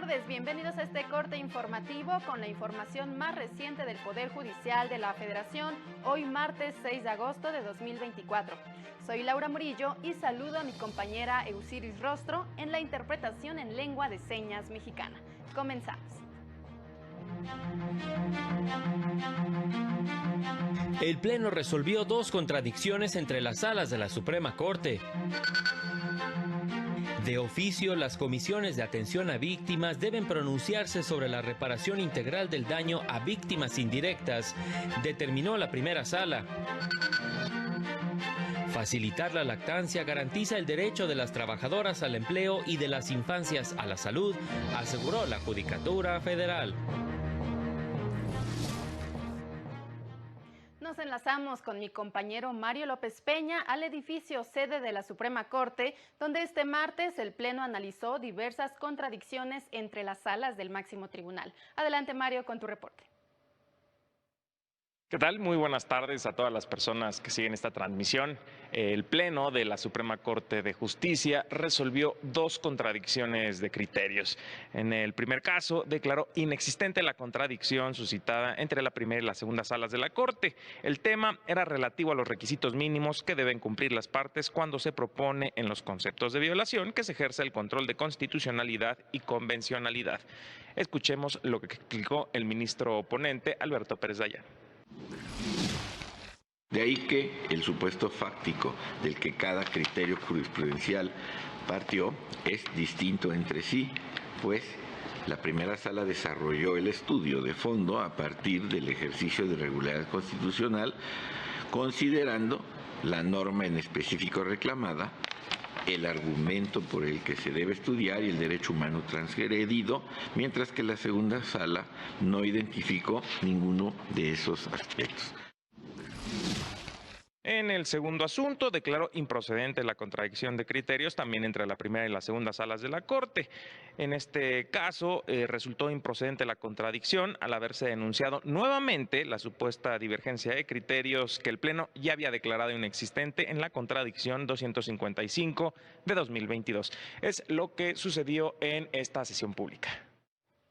tardes, bienvenidos a este corte informativo con la información más reciente del Poder Judicial de la Federación, hoy martes 6 de agosto de 2024. Soy Laura Murillo y saludo a mi compañera Eusiris Rostro en la interpretación en lengua de señas mexicana. Comenzamos. El Pleno resolvió dos contradicciones entre las salas de la Suprema Corte. De oficio, las comisiones de atención a víctimas deben pronunciarse sobre la reparación integral del daño a víctimas indirectas, determinó la primera sala. Facilitar la lactancia garantiza el derecho de las trabajadoras al empleo y de las infancias a la salud, aseguró la Judicatura Federal. Nos enlazamos con mi compañero Mario López Peña al edificio sede de la Suprema Corte, donde este martes el Pleno analizó diversas contradicciones entre las salas del máximo tribunal. Adelante, Mario, con tu reporte. ¿Qué tal? Muy buenas tardes a todas las personas que siguen esta transmisión. El Pleno de la Suprema Corte de Justicia resolvió dos contradicciones de criterios. En el primer caso, declaró inexistente la contradicción suscitada entre la primera y la segunda salas de la Corte. El tema era relativo a los requisitos mínimos que deben cumplir las partes cuando se propone en los conceptos de violación que se ejerce el control de constitucionalidad y convencionalidad. Escuchemos lo que explicó el ministro ponente, Alberto Pérez Dayán. De ahí que el supuesto fáctico del que cada criterio jurisprudencial partió es distinto entre sí, pues la primera sala desarrolló el estudio de fondo a partir del ejercicio de regularidad constitucional, considerando la norma en específico reclamada, el argumento por el que se debe estudiar y el derecho humano transgredido, mientras que la segunda sala no identificó ninguno de esos aspectos. En el segundo asunto, declaró improcedente la contradicción de criterios también entre la primera y la segunda salas de la Corte. En este caso, resultó improcedente la contradicción al haberse denunciado nuevamente la supuesta divergencia de criterios que el Pleno ya había declarado inexistente en la contradicción 255 de 2022. Es lo que sucedió en esta sesión pública.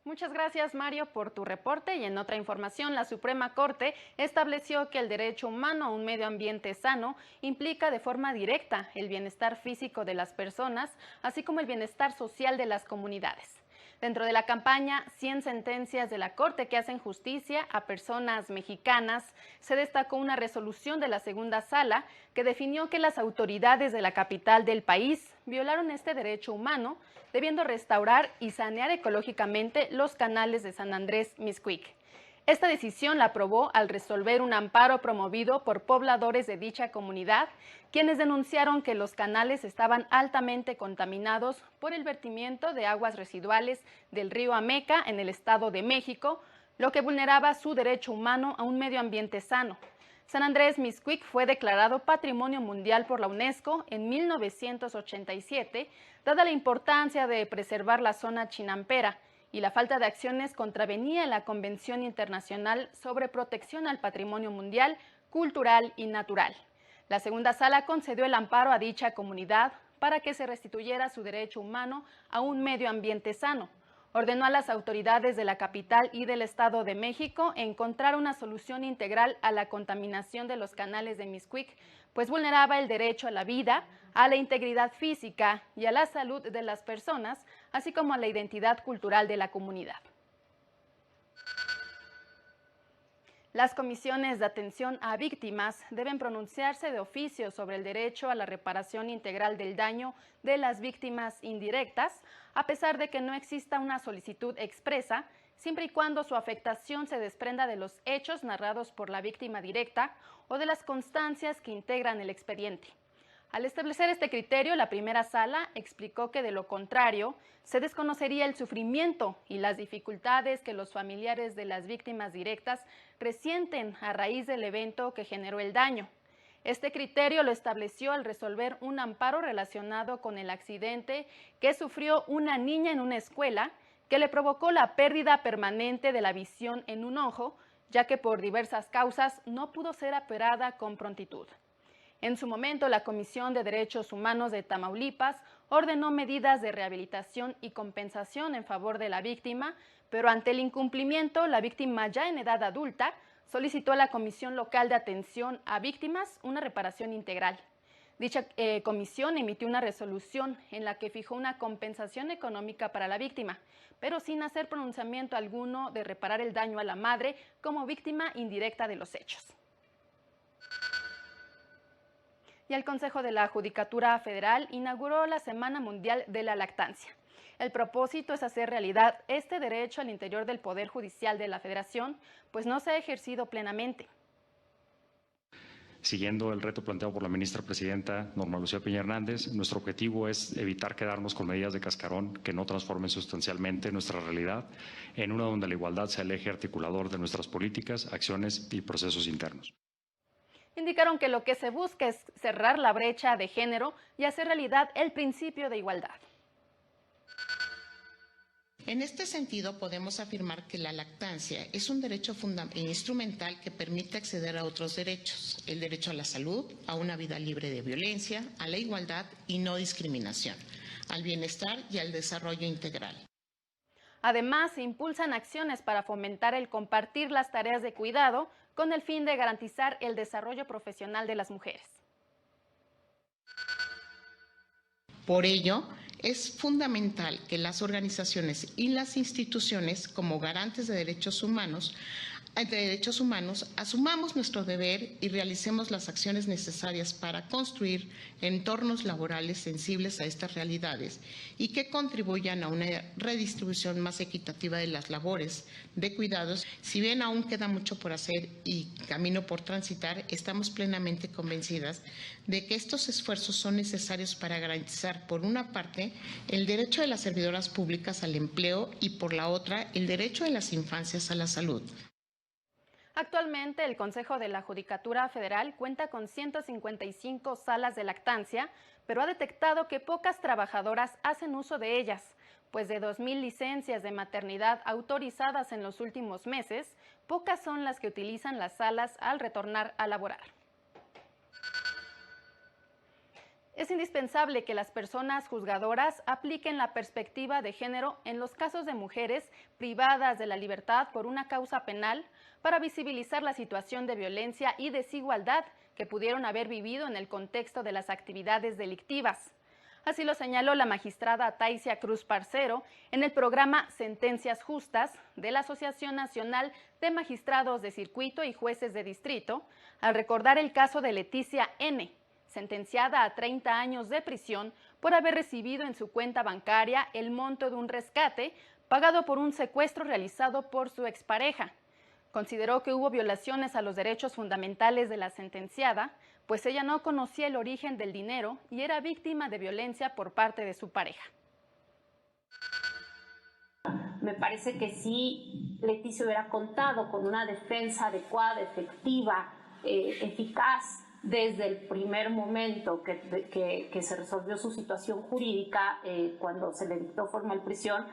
Muchas gracias, Mario, por tu reporte. Y en otra información, la Suprema Corte estableció que el derecho humano a un medio ambiente sano implica de forma directa el bienestar físico de las personas, así como el bienestar social de las comunidades. Dentro de la campaña 100 sentencias de la Corte que hacen justicia a personas mexicanas, se destacó una resolución de la segunda sala que definió que las autoridades de la capital del país violaron este derecho humano, debiendo restaurar y sanear ecológicamente los canales de San Andrés Mixquic. Esta decisión la aprobó al resolver un amparo promovido por pobladores de dicha comunidad, quienes denunciaron que los canales estaban altamente contaminados por el vertimiento de aguas residuales del río Ameca en el Estado de México, lo que vulneraba su derecho humano a un medio ambiente sano. San Andrés Mixquic fue declarado Patrimonio Mundial por la UNESCO en 1987, dada la importancia de preservar la zona chinampera, y la falta de acciones contravenía la Convención Internacional sobre Protección al Patrimonio Mundial, Cultural y Natural. La segunda sala concedió el amparo a dicha comunidad para que se restituyera su derecho humano a un medio ambiente sano. Ordenó a las autoridades de la capital y del Estado de México encontrar una solución integral a la contaminación de los canales de Mixquic, pues vulneraba el derecho a la vida, a la integridad física y a la salud de las personas, así como a la identidad cultural de la comunidad. Las comisiones de atención a víctimas deben pronunciarse de oficio sobre el derecho a la reparación integral del daño de las víctimas indirectas, a pesar de que no exista una solicitud expresa, siempre y cuando su afectación se desprenda de los hechos narrados por la víctima directa o de las constancias que integran el expediente. Al establecer este criterio, la primera sala explicó que de lo contrario, se desconocería el sufrimiento y las dificultades que los familiares de las víctimas directas resienten a raíz del evento que generó el daño. Este criterio lo estableció al resolver un amparo relacionado con el accidente que sufrió una niña en una escuela que le provocó la pérdida permanente de la visión en un ojo, ya que por diversas causas no pudo ser operada con prontitud. En su momento, la Comisión de Derechos Humanos de Tamaulipas ordenó medidas de rehabilitación y compensación en favor de la víctima, pero ante el incumplimiento, la víctima ya en edad adulta solicitó a la Comisión Local de Atención a Víctimas una reparación integral. Dicha comisión emitió una resolución en la que fijó una compensación económica para la víctima, pero sin hacer pronunciamiento alguno de reparar el daño a la madre como víctima indirecta de los hechos. Y el Consejo de la Judicatura Federal inauguró la Semana Mundial de la Lactancia. El propósito es hacer realidad este derecho al interior del Poder Judicial de la Federación, pues no se ha ejercido plenamente. Siguiendo el reto planteado por la ministra presidenta Norma Lucía Piña Hernández, nuestro objetivo es evitar quedarnos con medidas de cascarón que no transformen sustancialmente nuestra realidad en una donde la igualdad sea el eje articulador de nuestras políticas, acciones y procesos internos. Indicaron que lo que se busca es cerrar la brecha de género y hacer realidad el principio de igualdad. En este sentido, podemos afirmar que la lactancia es un derecho instrumental que permite acceder a otros derechos: el derecho a la salud, a una vida libre de violencia, a la igualdad y no discriminación, al bienestar y al desarrollo integral. Además, se impulsan acciones para fomentar el compartir las tareas de cuidado con el fin de garantizar el desarrollo profesional de las mujeres. Por ello, es fundamental que las organizaciones y las instituciones, como garantes de derechos humanos, asumamos nuestro deber y realicemos las acciones necesarias para construir entornos laborales sensibles a estas realidades y que contribuyan a una redistribución más equitativa de las labores de cuidados. Si bien aún queda mucho por hacer y camino por transitar, estamos plenamente convencidas de que estos esfuerzos son necesarios para garantizar, por una parte, el derecho de las servidoras públicas al empleo y, por la otra, el derecho de las infancias a la salud. Actualmente, el Consejo de la Judicatura Federal cuenta con 155 salas de lactancia, pero ha detectado que pocas trabajadoras hacen uso de ellas, pues de 2,000 licencias de maternidad autorizadas en los últimos meses, pocas son las que utilizan las salas al retornar a laborar. Es indispensable que las personas juzgadoras apliquen la perspectiva de género en los casos de mujeres privadas de la libertad por una causa penal para visibilizar la situación de violencia y desigualdad que pudieron haber vivido en el contexto de las actividades delictivas. Así lo señaló la magistrada Taisia Cruz Parcero en el programa Sentencias Justas de la Asociación Nacional de Magistrados de Circuito y Jueces de Distrito, al recordar el caso de Leticia N., sentenciada a 30 años de prisión por haber recibido en su cuenta bancaria el monto de un rescate pagado por un secuestro realizado por su expareja. Consideró que hubo violaciones a los derechos fundamentales de la sentenciada, pues ella no conocía el origen del dinero y era víctima de violencia por parte de su pareja. Me parece que si Leticia hubiera contado con una defensa adecuada, efectiva, eficaz, desde el primer momento que se resolvió su situación jurídica, cuando se le dictó formal prisión,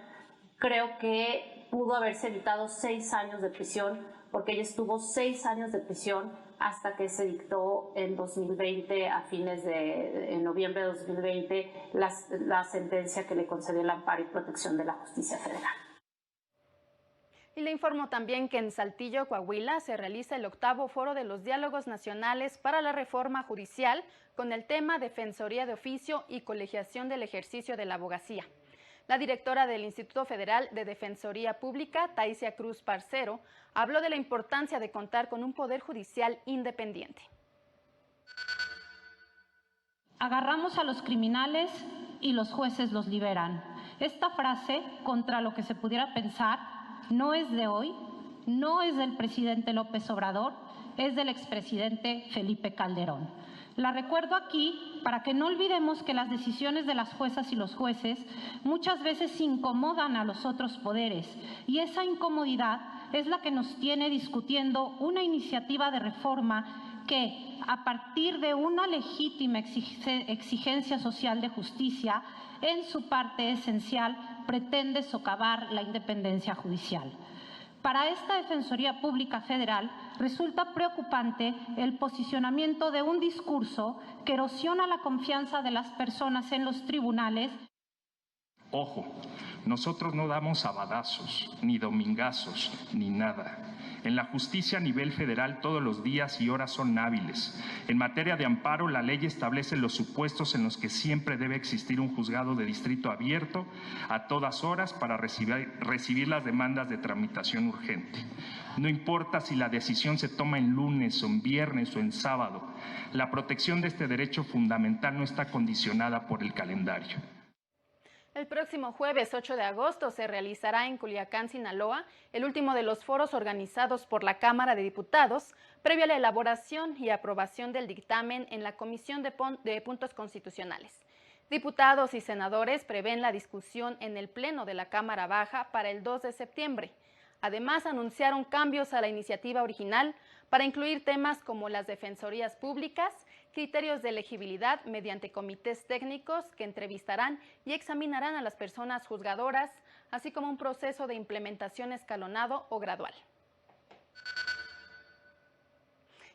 creo que pudo haberse evitado 6 años de prisión, porque ella estuvo 6 años de prisión hasta que se dictó en 2020, en noviembre de 2020, la sentencia que le concedió el amparo y protección de la justicia federal. Y le informo también que en Saltillo, Coahuila, se realiza el 8º Foro de los Diálogos Nacionales para la Reforma Judicial con el tema Defensoría de Oficio y Colegiación del Ejercicio de la Abogacía. La directora del Instituto Federal de Defensoría Pública, Taisia Cruz Parcero, habló de la importancia de contar con un poder judicial independiente. Agarramos a los criminales y los jueces los liberan. Esta frase, contra lo que se pudiera pensar, no es de hoy, no es del presidente López Obrador, es del expresidente Felipe Calderón. La recuerdo aquí para que no olvidemos que las decisiones de las juezas y los jueces muchas veces incomodan a los otros poderes, y esa incomodidad es la que nos tiene discutiendo una iniciativa de reforma que, a partir de una legítima exigencia social de justicia, en su parte esencial pretende socavar la independencia judicial. Para esta Defensoría Pública Federal resulta preocupante el posicionamiento de un discurso que erosiona la confianza de las personas en los tribunales. Ojo, nosotros no damos sabadazos, ni domingazos, ni nada. En la justicia a nivel federal todos los días y horas son hábiles. En materia de amparo, la ley establece los supuestos en los que siempre debe existir un juzgado de distrito abierto a todas horas para recibir las demandas de tramitación urgente. No importa si la decisión se toma en lunes o en viernes o en sábado, la protección de este derecho fundamental no está condicionada por el calendario. El próximo jueves 8 de agosto se realizará en Culiacán, Sinaloa, el último de los foros organizados por la Cámara de Diputados, previo a la elaboración y aprobación del dictamen en la Comisión de Puntos Constitucionales. Diputados y senadores prevén la discusión en el Pleno de la Cámara Baja para el 2 de septiembre. Además, anunciaron cambios a la iniciativa original para incluir temas como las defensorías públicas, criterios de elegibilidad mediante comités técnicos que entrevistarán y examinarán a las personas juzgadoras, así como un proceso de implementación escalonado o gradual.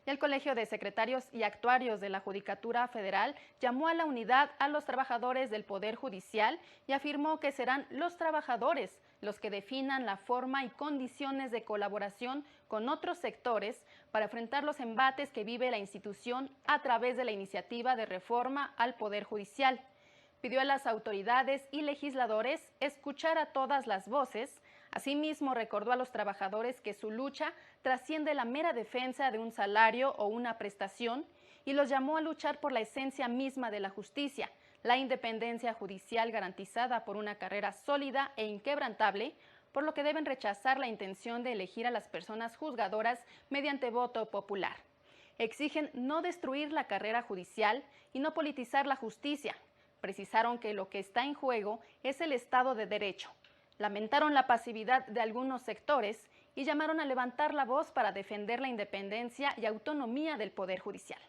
El Colegio de Secretarios y Actuarios de la Judicatura Federal llamó a la unidad a los trabajadores del Poder Judicial y afirmó que serán los trabajadores los que definan la forma y condiciones de colaboración con otros sectores para enfrentar los embates que vive la institución a través de la iniciativa de reforma al Poder Judicial. Pidió a las autoridades y legisladores escuchar a todas las voces. Asimismo, recordó a los trabajadores que su lucha trasciende la mera defensa de un salario o una prestación y los llamó a luchar por la esencia misma de la justicia, la independencia judicial garantizada por una carrera sólida e inquebrantable, por lo que deben rechazar la intención de elegir a las personas juzgadoras mediante voto popular. Exigen no destruir la carrera judicial y no politizar la justicia. Precisaron que lo que está en juego es el Estado de Derecho. Lamentaron la pasividad de algunos sectores y llamaron a levantar la voz para defender la independencia y autonomía del Poder Judicial.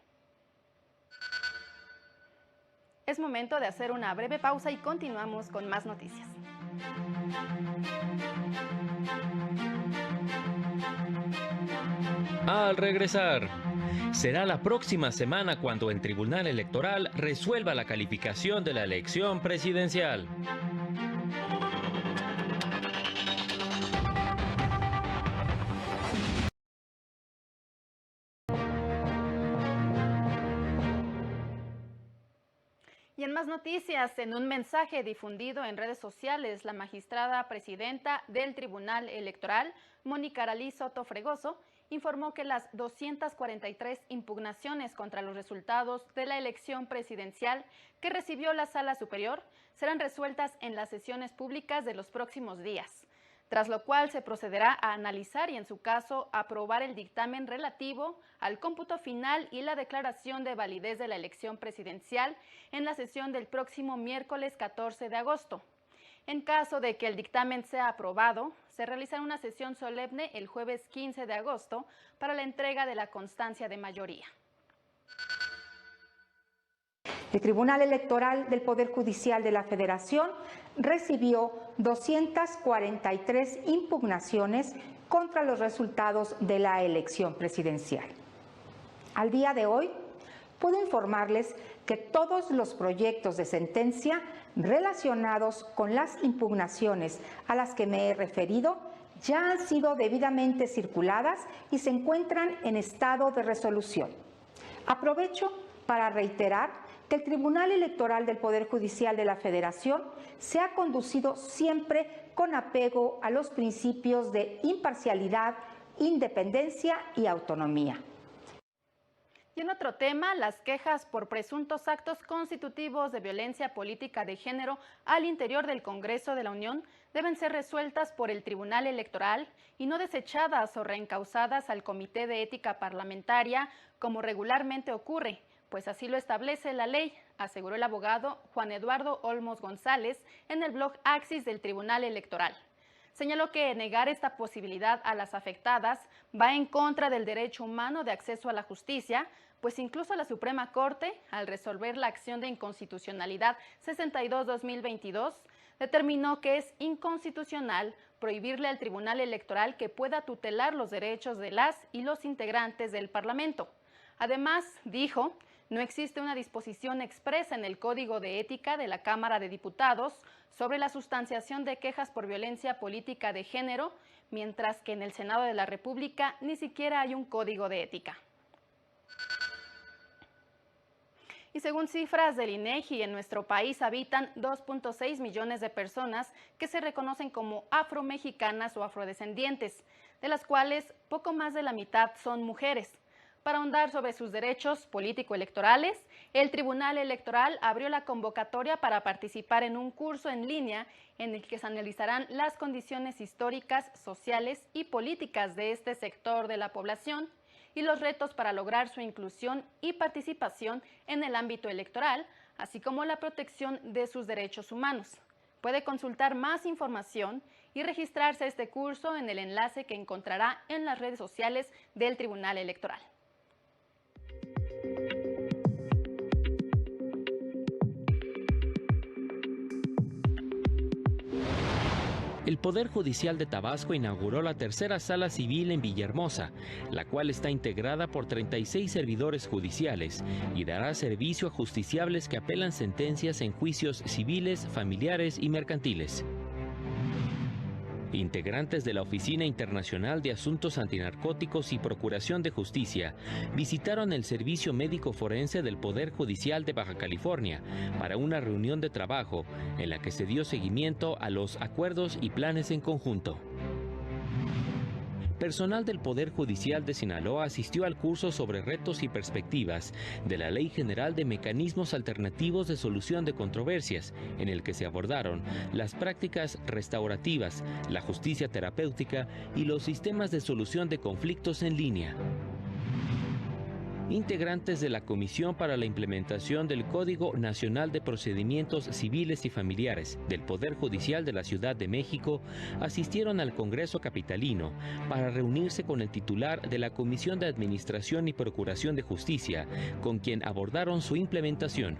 Es momento de hacer una breve pausa y continuamos con más noticias. Al regresar, será la próxima semana cuando el Tribunal Electoral resuelva la calificación de la elección presidencial. Y en más noticias, en un mensaje difundido en redes sociales, la magistrada presidenta del Tribunal Electoral, Mónica Aralí Soto Fregoso, informó que las 243 impugnaciones contra los resultados de la elección presidencial que recibió la Sala Superior serán resueltas en las sesiones públicas de los próximos días, tras lo cual se procederá a analizar y, en su caso, aprobar el dictamen relativo al cómputo final y la declaración de validez de la elección presidencial en la sesión del próximo miércoles 14 de agosto. En caso de que el dictamen sea aprobado, se realizará una sesión solemne el jueves 15 de agosto para la entrega de la constancia de mayoría. El Tribunal Electoral del Poder Judicial de la Federación recibió 243 impugnaciones contra los resultados de la elección presidencial. Al día de hoy, puedo informarles que todos los proyectos de sentencia relacionados con las impugnaciones a las que me he referido ya han sido debidamente circuladas y se encuentran en estado de resolución. Aprovecho para reiterar que el Tribunal Electoral del Poder Judicial de la Federación se ha conducido siempre con apego a los principios de imparcialidad, independencia y autonomía. Y en otro tema, las quejas por presuntos actos constitutivos de violencia política de género al interior del Congreso de la Unión deben ser resueltas por el Tribunal Electoral y no desechadas o reencausadas al Comité de Ética Parlamentaria, como regularmente ocurre, pues así lo establece la ley, aseguró el abogado Juan Eduardo Olmos González en el blog Axis del Tribunal Electoral. Señaló que negar esta posibilidad a las afectadas va en contra del derecho humano de acceso a la justicia, pues incluso la Suprema Corte, al resolver la acción de inconstitucionalidad 62-2022, determinó que es inconstitucional prohibirle al Tribunal Electoral que pueda tutelar los derechos de las y los integrantes del Parlamento. Además, dijo, no existe una disposición expresa en el Código de Ética de la Cámara de Diputados sobre la sustanciación de quejas por violencia política de género, mientras que en el Senado de la República ni siquiera hay un Código de Ética. Y según cifras del INEGI, en nuestro país habitan 2.6 millones de personas que se reconocen como afromexicanas o afrodescendientes, de las cuales poco más de la mitad son mujeres. Para ahondar sobre sus derechos político-electorales, el Tribunal Electoral abrió la convocatoria para participar en un curso en línea en el que se analizarán las condiciones históricas, sociales y políticas de este sector de la población y los retos para lograr su inclusión y participación en el ámbito electoral, así como la protección de sus derechos humanos. Puede consultar más información y registrarse a este curso en el enlace que encontrará en las redes sociales del Tribunal Electoral. El Poder Judicial de Tabasco inauguró la tercera sala civil en Villahermosa, la cual está integrada por 36 servidores judiciales y dará servicio a justiciables que apelan sentencias en juicios civiles, familiares y mercantiles. Integrantes de la Oficina Internacional de Asuntos Antinarcóticos y Procuración de Justicia visitaron el Servicio Médico Forense del Poder Judicial de Baja California para una reunión de trabajo en la que se dio seguimiento a los acuerdos y planes en conjunto. Personal del Poder Judicial de Sinaloa asistió al curso sobre retos y perspectivas de la Ley General de Mecanismos Alternativos de Solución de Controversias, en el que se abordaron las prácticas restaurativas, la justicia terapéutica y los sistemas de solución de conflictos en línea. Integrantes de la Comisión para la Implementación del Código Nacional de Procedimientos Civiles y Familiares del Poder Judicial de la Ciudad de México asistieron al Congreso Capitalino para reunirse con el titular de la Comisión de Administración y Procuración de Justicia, con quien abordaron su implementación.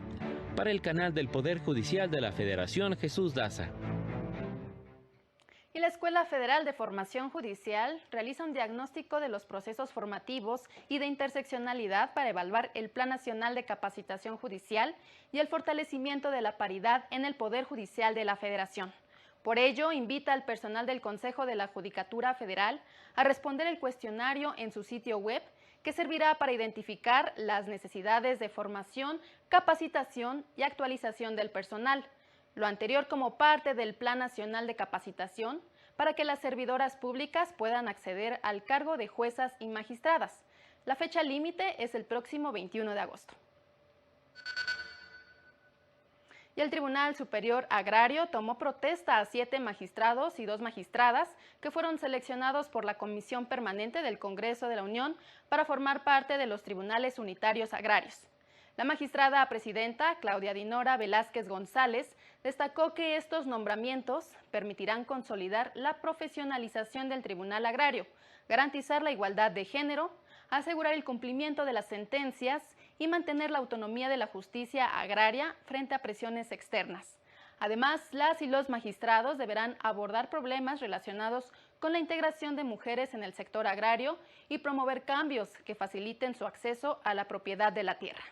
Para el canal del Poder Judicial de la Federación, Jesús Daza. Y la Escuela Federal de Formación Judicial realiza un diagnóstico de los procesos formativos y de interseccionalidad para evaluar el Plan Nacional de Capacitación Judicial y el fortalecimiento de la paridad en el Poder Judicial de la Federación. Por ello, invita al personal del Consejo de la Judicatura Federal a responder el cuestionario en su sitio web, que servirá para identificar las necesidades de formación, capacitación y actualización del personal. Lo anterior como parte del Plan Nacional de Capacitación para que las servidoras públicas puedan acceder al cargo de juezas y magistradas. La fecha límite es el próximo 21 de agosto. Y el Tribunal Superior Agrario tomó protesta a 7 magistrados y 2 magistradas que fueron seleccionados por la Comisión Permanente del Congreso de la Unión para formar parte de los Tribunales Unitarios Agrarios. La magistrada presidenta, Claudia Dinora Velázquez González, destacó que estos nombramientos permitirán consolidar la profesionalización del Tribunal Agrario, garantizar la igualdad de género, asegurar el cumplimiento de las sentencias y mantener la autonomía de la justicia agraria frente a presiones externas. Además, las y los magistrados deberán abordar problemas relacionados con la integración de mujeres en el sector agrario y promover cambios que faciliten su acceso a la propiedad de la tierra.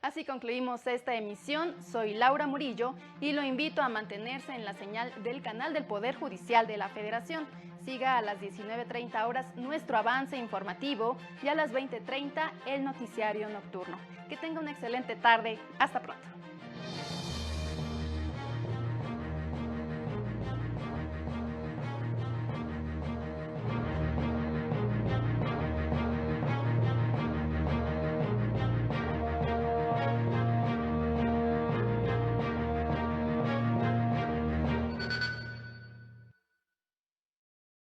Así concluimos esta emisión. Soy Laura Murillo y lo invito a mantenerse en la señal del canal del Poder Judicial de la Federación. Siga a las 19:30 horas nuestro avance informativo y a las 20:30 el noticiario nocturno. Que tenga una excelente tarde. Hasta pronto.